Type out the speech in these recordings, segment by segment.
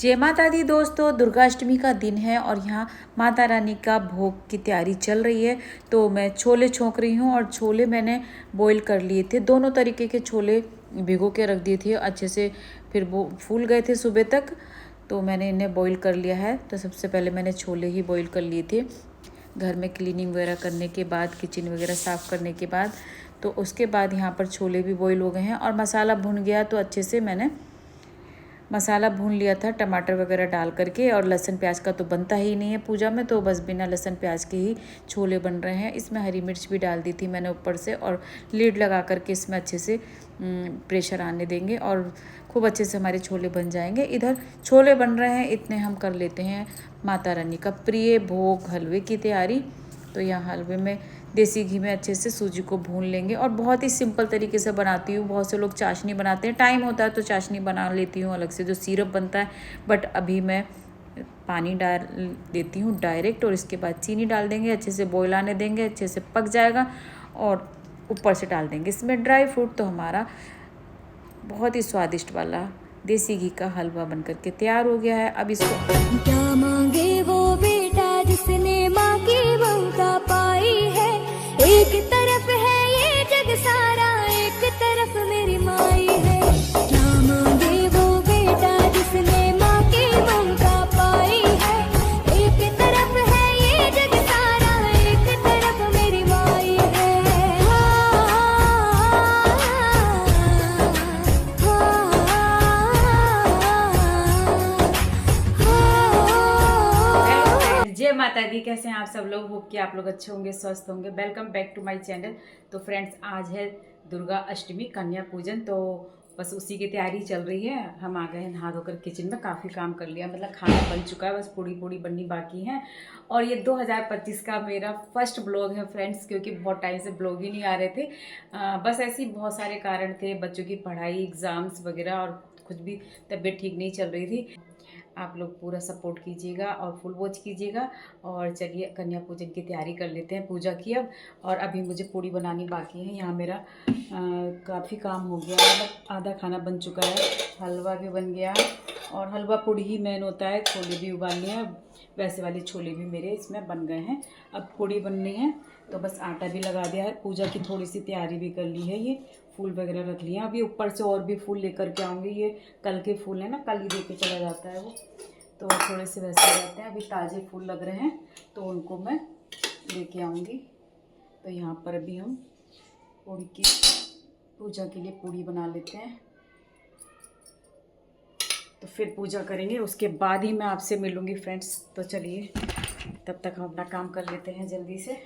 जय माता दी दोस्तों, दुर्गाष्टमी का दिन है और यहाँ माता रानी का भोग की तैयारी चल रही है। तो मैं छोले छोंक रही हूँ और छोले मैंने बॉईल कर लिए थे। दोनों तरीके के छोले भिगो के रख दिए थे अच्छे से, फिर वो फूल गए थे सुबह तक, तो मैंने इन्हें बॉईल कर लिया है। तो सबसे पहले मैंने छोले ही बॉईल कर लिए थे घर में क्लीनिंग वगैरह करने के बाद, किचन वगैरह साफ़ करने के बाद। तो उसके बाद यहाँ पर छोले भी बॉईल हो गए हैं और मसाला भुन गया। तो अच्छे से मैंने मसाला भून लिया था टमाटर वगैरह डाल करके, और लहसुन प्याज का तो बनता ही नहीं है पूजा में, तो बस बिना लहसुन प्याज के ही छोले बन रहे हैं। इसमें हरी मिर्च भी डाल दी थी मैंने ऊपर से, और लीड लगा करके इसमें अच्छे से प्रेशर आने देंगे और खूब अच्छे से हमारे छोले बन जाएंगे। इधर छोले बन रहे हैं, इतने हम कर लेते हैं माता रानी का प्रिय भोग हलवे की तैयारी। तो यहाँ हलवे में देसी घी में अच्छे से सूजी को भून लेंगे, और बहुत ही सिंपल तरीके से बनाती हूँ। बहुत से लोग चाशनी बनाते हैं, टाइम होता है तो चाशनी बना लेती हूँ अलग से जो सिरप बनता है, बट अभी मैं पानी डाल देती हूँ डायरेक्ट, और इसके बाद चीनी डाल देंगे, अच्छे से बॉयल आने देंगे, अच्छे से पक जाएगा, और ऊपर से डाल देंगे इसमें ड्राई फ्रूट। तो हमारा बहुत ही स्वादिष्ट वाला देसी घी का हलवा बनकर के तैयार हो गया है। अब इसको क्या मांगे वो बेटा जिसने माँ की ममता पाई है। एक तरफ है ये जग सारा, एक तरफ मेरी माई है। क्या मांगे वो बेटा जिसने माँ की ममता पाई है। एक तरफ है ये जग सारा, एक तरफ मेरी माई है। जय माता दी। कैसे हैं आप सब लोग? होप कि आप लोग अच्छे होंगे, स्वस्थ होंगे। Welcome back to my channel. तो फ्रेंड्स, आज है दुर्गा अष्टमी, कन्या पूजन, तो बस उसी की तैयारी चल रही है। हम आ गए हैं नहा धोकर किचन में, काफ़ी काम कर लिया, मतलब खाना बन चुका है, बस पूड़ी पूड़ी बननी बाकी है। और ये 2025 का मेरा फर्स्ट ब्लॉग है फ्रेंड्स, क्योंकि बहुत टाइम से ब्लॉग ही नहीं आ रहे थे। बस ऐसे ही बहुत सारे कारण थे, बच्चों की पढ़ाई, एग्ज़ाम्स वगैरह, और खुद भी तबीयत ठीक नहीं चल रही थी। आप लोग पूरा सपोर्ट कीजिएगा और फुल वॉच कीजिएगा। और चलिए कन्या पूजन की तैयारी कर लेते हैं पूजा की अब। और अभी मुझे पूड़ी बनानी बाकी है। यहाँ मेरा काफ़ी काम हो गया, मतलब आधा खाना बन चुका है, हलवा भी बन गया, और हलवा पूड़ी ही मेन होता है। छोले भी उबाल लिए हैं, वैसे वाले छोले भी मेरे इसमें बन गए हैं। अब पूड़ी बननी है, तो बस आटा भी लगा दिया है। पूजा की थोड़ी सी तैयारी भी कर ली है, ये फूल वगैरह रख लिए हैं। अभी ऊपर से और भी फूल लेकर के आऊँगी। ये कल के फूल हैं ना, कल ही दे के चला जाता है वो, तो थोड़े से वैसे रहते हैं। अभी ताज़े फूल लग रहे हैं, तो उनको मैं लेके आऊँगी। तो यहाँ पर अभी हम पूड़ी की पूजा के लिए पूड़ी बना लेते हैं, तो फिर पूजा करेंगे, उसके बाद ही मैं आपसे मिलूँगी फ्रेंड्स। तो चलिए तब तक हम अपना काम कर लेते हैं जल्दी से।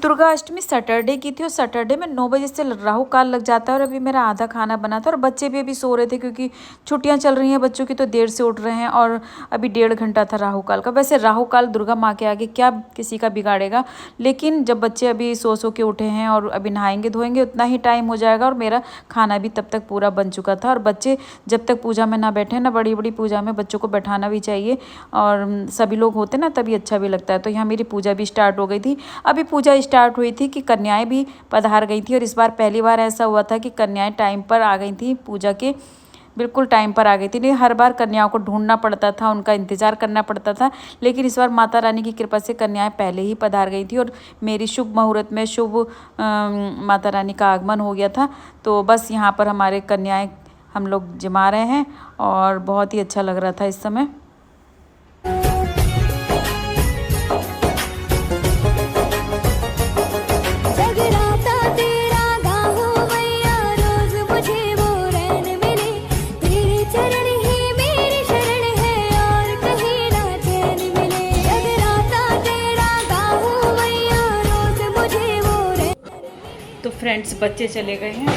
दुर्गा अष्टमी सैटरडे की थी, और सैटरडे में 9 बजे से राहु काल लग जाता है, और अभी मेरा आधा खाना बना था, और बच्चे भी अभी सो रहे थे क्योंकि छुट्टियां चल रही हैं बच्चों की, तो देर से उठ रहे हैं, और अभी 1.5 घंटा था राहु काल का। वैसे राहु काल दुर्गा माँ के आगे क्या किसी का बिगाड़ेगा, लेकिन जब बच्चे अभी सो के उठे हैं और अभी नहाएंगे धोएंगे, उतना ही टाइम हो जाएगा, और मेरा खाना भी तब तक पूरा बन चुका था। और बच्चे जब तक पूजा में ना बैठे ना, बड़ी बड़ी पूजा में बच्चों को बैठाना भी चाहिए, और सभी लोग होते ना तभी अच्छा भी लगता है। तो यहाँ मेरी पूजा भी स्टार्ट हो गई थी। अभी पूजा स्टार्ट हुई थी कि कन्याएं भी पधार गई थी, और इस बार पहली बार ऐसा हुआ था कि कन्याएं टाइम पर आ गई थी, पूजा के बिल्कुल टाइम पर आ गई थी। नहीं, हर बार कन्याओं को ढूंढना पड़ता था, उनका इंतजार करना पड़ता था, लेकिन इस बार माता रानी की कृपा से कन्याएं पहले ही पधार गई थी, और मेरी शुभ मुहूर्त में शुभ माता रानी का आगमन हो गया था। तो बस यहाँ पर हमारे कन्याएं हम लोग जमा रहे हैं, और बहुत ही अच्छा लग रहा था इस समय। तो फ्रेंड्स, बच्चे चले गए हैं,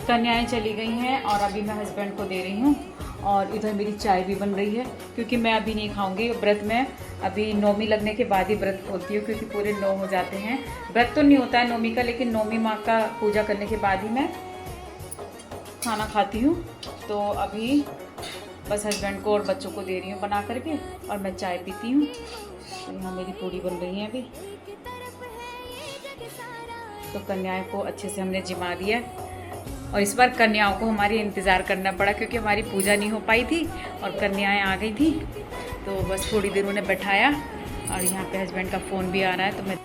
कन्याएं चली गई हैं, और अभी मैं हस्बैंड को दे रही हूँ, और इधर मेरी चाय भी बन रही है, क्योंकि मैं अभी नहीं खाऊंगी व्रत में। अभी नौमी लगने के बाद ही व्रत होती हूँ, क्योंकि पूरे 9 हो जाते हैं। व्रत तो नहीं होता है नौमी का, लेकिन नौमी माँ का पूजा करने के बाद ही मैं खाना खाती हूँ। तो अभी बस हस्बैंड को और बच्चों को दे रही हूँ बना करके, और मैं चाय पीती हूँ। तो यहाँ मेरी पूड़ी बन रही है अभी। तो कन्याओं को अच्छे से हमने जिमा दिया, और इस बार कन्याओं को हमारी इंतज़ार करना पड़ा क्योंकि हमारी पूजा नहीं हो पाई थी और कन्याएं आ गई थी। तो बस थोड़ी देर उन्हें बैठाया, और यहाँ पे हस्बैंड का फ़ोन भी आ रहा है। तो मैं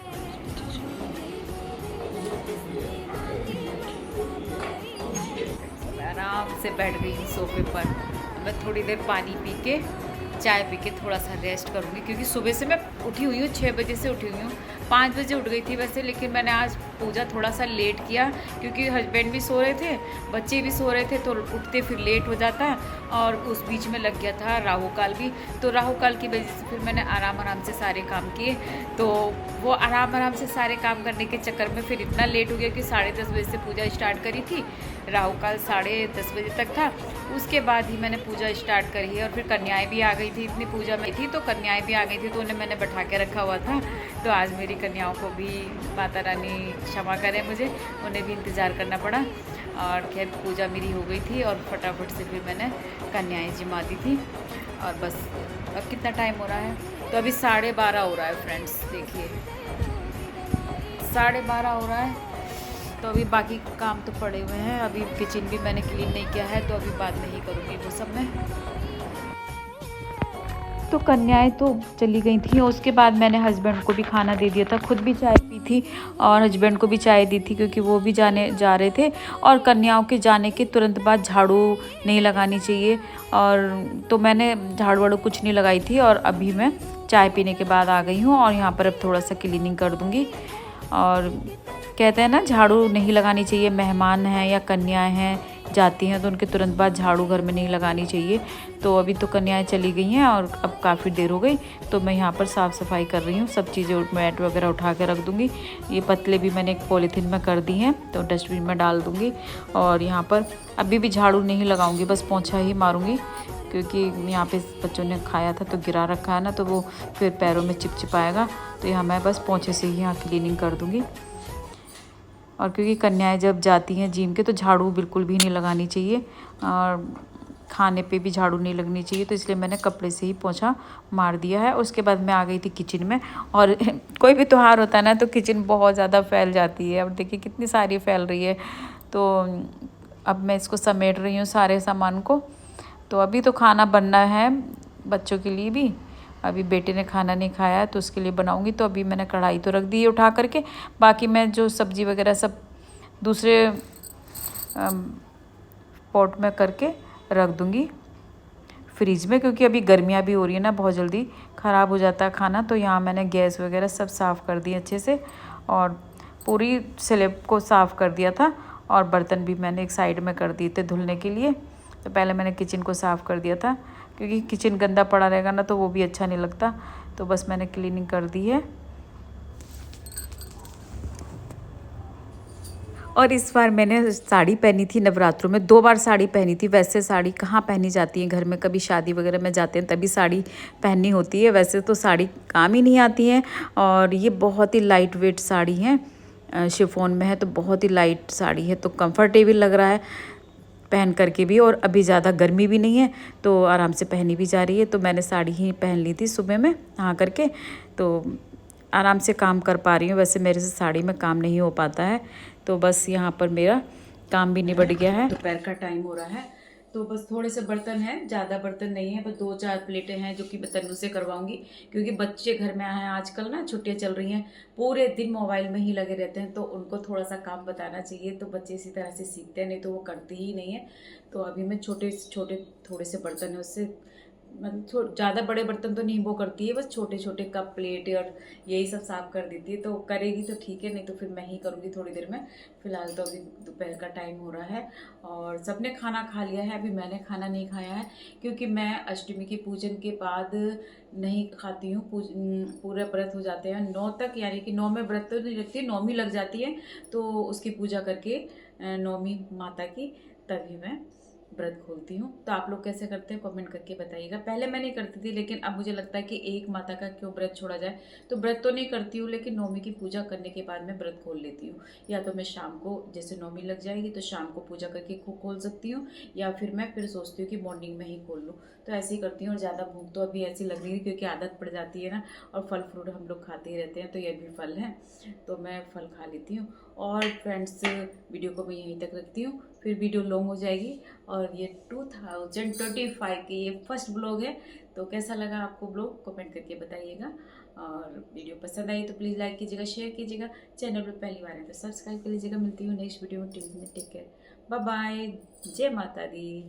आराम से बैठ गई हूँ सोफे पर। मैं थोड़ी देर पानी पी के, चाय पी के थोड़ा सा रेस्ट करूँगी, क्योंकि सुबह से मैं उठी हुई हूँ, 6 बजे से उठी हुई हूँ। 5 बजे उठ गई थी वैसे, लेकिन मैंने आज पूजा थोड़ा सा लेट किया क्योंकि हस्बैंड भी सो रहे थे, बच्चे भी सो रहे थे, तो उठते फिर लेट हो जाता। और उस बीच में लग गया था राहु काल भी, तो राहु काल की वजह से फिर मैंने आराम से सारे काम किए। तो वो आराम से सारे काम करने के चक्कर में फिर इतना लेट हो गया कि 10:30 बजे से पूजा स्टार्ट करी थी। राहु काल 10:30 बजे तक था, उसके बाद ही मैंने पूजा स्टार्ट करी है। और फिर कन्याएं भी आ गई थी, इतनी पूजा में थी तो कन्याएं भी आ गई थी, तो उन्हें मैंने बैठा के रखा हुआ था। तो आज मेरी कन्याओं को भी माता रानी क्षमा करें, मुझे उन्हें भी इंतज़ार करना पड़ा। और खैर पूजा मेरी हो गई थी, और फटाफट से फिर मैंने कन्याएं जिमा दी थी। और बस अब कितना टाइम हो रहा है, तो अभी 12:30 हो रहा है फ्रेंड्स, देखिए 12:30 हो रहा है। तो अभी बाकी काम तो पड़े हुए हैं, अभी किचन भी मैंने क्लीन नहीं किया है, तो अभी बाद में ही करूँगी वो सब मैं। तो कन्याएं तो चली गई थी, उसके बाद मैंने हस्बैंड को भी खाना दे दिया था, खुद भी चाय पी थी और हस्बैंड को भी चाय दी थी क्योंकि वो भी जा रहे थे। और कन्याओं के जाने के तुरंत बाद झाड़ू नहीं लगानी चाहिए, और तो मैंने झाड़ू वाड़ू कुछ नहीं लगाई थी। और अभी मैं चाय पीने के बाद आ गई हूँ, और यहाँ पर अब थोड़ा सा क्लीनिंग कर दूँगी। और कहते हैं ना, झाड़ू नहीं लगानी चाहिए, मेहमान हैं या कन्याएं हैं जाती हैं तो उनके तुरंत बाद झाड़ू घर में नहीं लगानी चाहिए। तो अभी तो कन्याएं चली गई हैं और अब काफ़ी देर हो गई, तो मैं यहाँ पर साफ़ सफाई कर रही हूँ, सब चीज़ें मैट वगैरह उठा के रख दूँगी। ये पतले भी मैंने एक पॉलीथीन में कर दी हैं, तो डस्टबिन में डाल दूँगी। और यहाँ पर अभी भी झाड़ू नहीं लगाऊँगी, बस पोंछा ही मारूँगी, क्योंकि यहाँ पे बच्चों ने खाया था तो गिरा रखा है ना, तो वो फिर पैरों में चिपचिपाएगा। तो यहाँ मैं बस पोंछे से ही यहाँ क्लीनिंग कर दूँगी। और क्योंकि कन्याएं जब जाती हैं जिम के, तो झाड़ू बिल्कुल भी नहीं लगानी चाहिए, और खाने पे भी झाड़ू नहीं लगनी चाहिए, तो इसलिए मैंने कपड़े से ही पोंछा मार दिया है। उसके बाद मैं आ गई थी किचन में, और कोई भी त्यौहार होता है ना तो किचन बहुत ज़्यादा फैल जाती है। अब देखिए कितनी सारी फैल रही है। तो अब मैं इसको समेट रही हूँ सारे सामान को। तो अभी तो खाना बनना है बच्चों के लिए भी, अभी बेटे ने खाना नहीं खाया है तो उसके लिए बनाऊंगी। तो अभी मैंने कढ़ाई तो रख दी है उठा करके, बाकी मैं जो सब्ज़ी वगैरह सब दूसरे पॉट में करके रख दूंगी फ्रिज में, क्योंकि अभी गर्मियाँ भी हो रही है ना, बहुत जल्दी ख़राब हो जाता है खाना। तो यहाँ मैंने गैस वगैरह सब साफ़ कर दी अच्छे से, और पूरी स्लैब को साफ़ कर दिया था, और बर्तन भी मैंने एक साइड में कर दिए थे धुलने के लिए। तो पहले मैंने किचन को साफ़ कर दिया था, क्योंकि किचन गंदा पड़ा रहेगा ना तो वो भी अच्छा नहीं लगता। तो बस मैंने क्लीनिंग कर दी है। और इस बार मैंने साड़ी पहनी थी नवरात्रों में, 2 बार साड़ी पहनी थी। वैसे साड़ी कहाँ पहनी जाती है घर में, कभी शादी वगैरह में जाते हैं तभी साड़ी पहननी होती है, वैसे तो साड़ी काम ही नहीं आती है। और ये बहुत ही लाइट वेट साड़ी है, शिफॉन में है, तो बहुत ही लाइट साड़ी है, तो कंफर्टेबल लग रहा है पहन करके भी। और अभी ज़्यादा गर्मी भी नहीं है तो आराम से पहनी भी जा रही है। तो मैंने साड़ी ही पहन ली थी सुबह में नहा करके, तो आराम से काम कर पा रही हूँ। वैसे मेरे से साड़ी में काम नहीं हो पाता है, तो बस यहाँ पर मेरा काम भी निबट गया है। दोपहर का टाइम हो रहा है, तो बस थोड़े से बर्तन हैं, ज़्यादा बर्तन नहीं है, बस 2-4 प्लेटें हैं जो कि मैं तन्नू से करवाऊंगी, क्योंकि बच्चे घर में आए हैं आजकल ना, छुट्टियां चल रही हैं, पूरे दिन मोबाइल में ही लगे रहते हैं, तो उनको थोड़ा सा काम बताना चाहिए, तो बच्चे इसी तरह से सीखते हैं, नहीं तो वो करते ही नहीं है। तो अभी मैं छोटे छोटे थोड़े से बर्तन है उससे, मतलब ज़्यादा बड़े बर्तन तो नहीं वो करती है, बस छोटे छोटे कप प्लेट और यही सब साफ़ कर देती है। तो करेगी तो ठीक है, नहीं तो फिर मैं ही करूँगी थोड़ी देर में। फ़िलहाल तो अभी दोपहर का टाइम हो रहा है और सबने खाना खा लिया है, अभी मैंने खाना नहीं खाया है, क्योंकि मैं अष्टमी के पूजन के बाद नहीं खाती हूँ। पूरे व्रत हो जाते हैं 9 तक, यानी कि 9 में व्रत तो नहीं रखती, 9वीं लग जाती है तो उसकी पूजा करके 9वीं माता की, तभी मैं व्रत खोलती हूँ। तो आप लोग कैसे करते हैं कमेंट करके बताइएगा। पहले मैं नहीं करती थी, लेकिन अब मुझे लगता है कि एक माता का क्यों व्रत छोड़ा जाए। तो व्रत तो नहीं करती हूँ, लेकिन नौमी की पूजा करने के बाद मैं व्रत खोल लेती हूँ। या तो मैं शाम को, जैसे नौमी लग जाएगी तो शाम को पूजा करके खोल सकती हूँ, या फिर मैं फिर सोचती हूँ कि मॉर्निंग में ही खोल लूँ। तो ऐसे ही करती हूँ। और ज़्यादा भूख तो अभी ऐसी लग रही है क्योंकि आदत पड़ जाती है ना, और फल फ्रूट हम लोग खाते ही रहते हैं, तो ये भी फल है, तो मैं फल खा लेती हूँ। और फ्रेंड्स, वीडियो को मैं यहीं तक रखती हूँ, फिर वीडियो लॉन्ग हो जाएगी। और ये 2025 की ये फर्स्ट ब्लॉग है। तो कैसा लगा आपको ब्लॉग कमेंट करके बताइएगा। और वीडियो पसंद आई तो प्लीज़ लाइक कीजिएगा, शेयर कीजिएगा। चैनल पर पहली बार है तो सब्सक्राइब कर लीजिएगा। मिलती हूँ नेक्स्ट वीडियो में। टेक केयर, बाय बाय, जय माता दी।